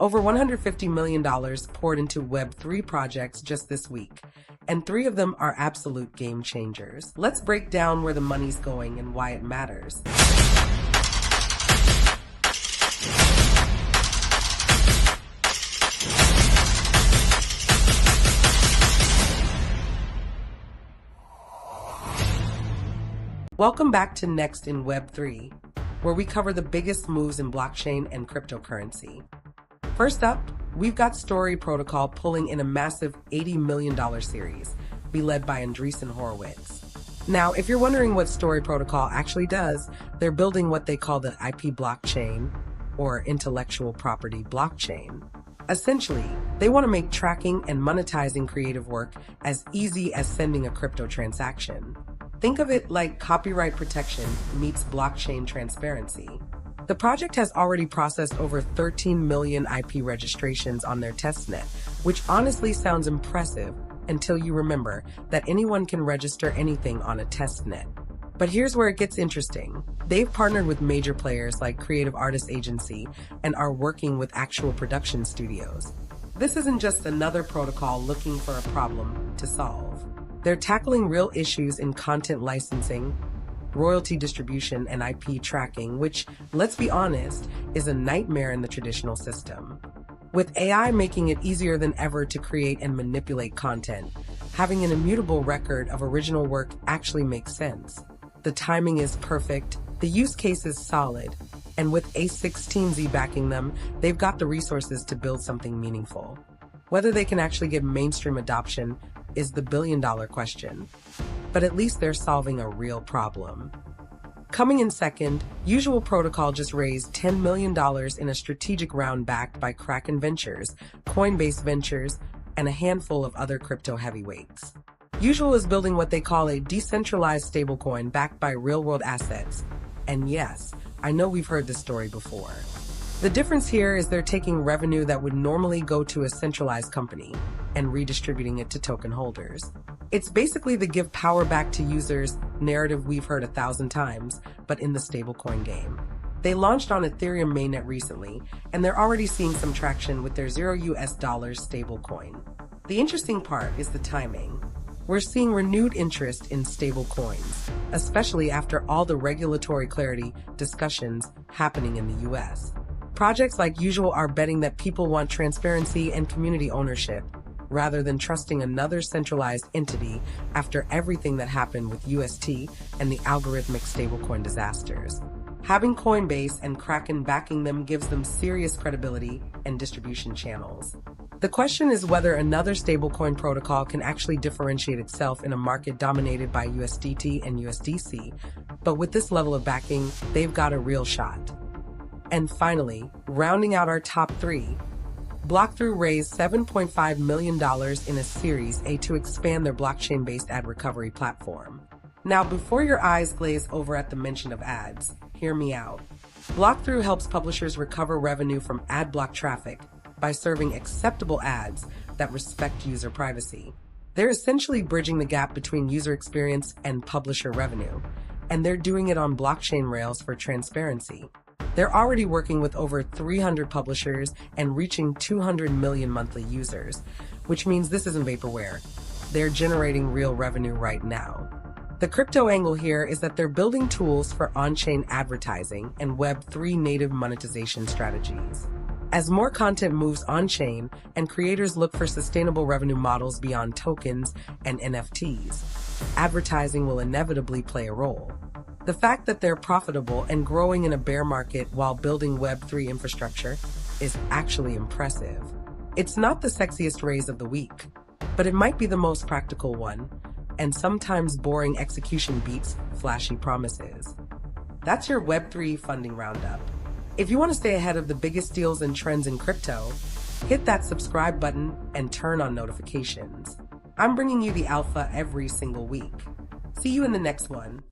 Over $150 million poured into Web3 projects just this week, and 3 of them are absolute game changers. Let's break down where the money's going and why it matters. Welcome back to Next in Web3, where we cover the biggest moves in blockchain and cryptocurrency. First up, we've got Story Protocol pulling in a massive $80 million series, be led by Andreessen Horowitz. Now, if you're wondering what Story Protocol actually does, they're building what they call the IP blockchain, or intellectual property blockchain. Essentially, they want to make tracking and monetizing creative work as easy as sending a crypto transaction. Think of it like copyright protection meets blockchain transparency. The project has already processed over 13 million IP registrations on their testnet, which honestly sounds impressive until you remember that anyone can register anything on a testnet. But here's where it gets interesting. They've partnered with major players like Creative Artists Agency and are working with actual production studios. This isn't just another protocol looking for a problem to solve. They're tackling real issues in content licensing, royalty distribution, and IP tracking, which, let's be honest, is a nightmare in the traditional system. With AI making it easier than ever to create and manipulate content, having an immutable record of original work actually makes sense. The timing is perfect, the use case is solid, and with A16Z backing them, they've got the resources to build something meaningful. Whether they can actually get mainstream adoption is the billion-dollar question, but at least they're solving a real problem. Coming in second, Usual Protocol just raised $10 million in a strategic round backed by Kraken Ventures, Coinbase Ventures, and a handful of other crypto heavyweights. Usual is building what they call a decentralized stablecoin backed by real-world assets. And yes, I know we've heard this story before. The difference here is they're taking revenue that would normally go to a centralized company and redistributing it to token holders. It's basically the give power back to users narrative we've heard 1,000 times, but in the stablecoin game. They launched on Ethereum mainnet recently, and they're already seeing some traction with their $0 stablecoin. The interesting part is the timing. We're seeing renewed interest in stablecoins, especially after all the regulatory clarity discussions happening in the US. Projects like Usual are betting that people want transparency and community ownership, rather than trusting another centralized entity after everything that happened with UST and the algorithmic stablecoin disasters. Having Coinbase and Kraken backing them gives them serious credibility and distribution channels. The question is whether another stablecoin protocol can actually differentiate itself in a market dominated by USDT and USDC, but with this level of backing, they've got a real shot. And finally, rounding out our top 3, Blockthrough raised $7.5 million in a Series A to expand their blockchain-based ad recovery platform. Now, before your eyes glaze over at the mention of ads, hear me out. Blockthrough helps publishers recover revenue from ad block traffic by serving acceptable ads that respect user privacy. They're essentially bridging the gap between user experience and publisher revenue, and they're doing it on blockchain rails for transparency. They're already working with over 300 publishers and reaching 200 million monthly users, which means this isn't vaporware. They're generating real revenue right now. The crypto angle here is that they're building tools for on-chain advertising and Web3 native monetization strategies. As more content moves on-chain and creators look for sustainable revenue models beyond tokens and NFTs, advertising will inevitably play a role. The fact that they're profitable and growing in a bear market while building Web3 infrastructure is actually impressive. It's not the sexiest raise of the week, but it might be the most practical one, and sometimes boring execution beats flashy promises. That's your Web3 funding roundup. If you want to stay ahead of the biggest deals and trends in crypto, hit that subscribe button and turn on notifications. I'm bringing you the alpha every single week. See you in the next one.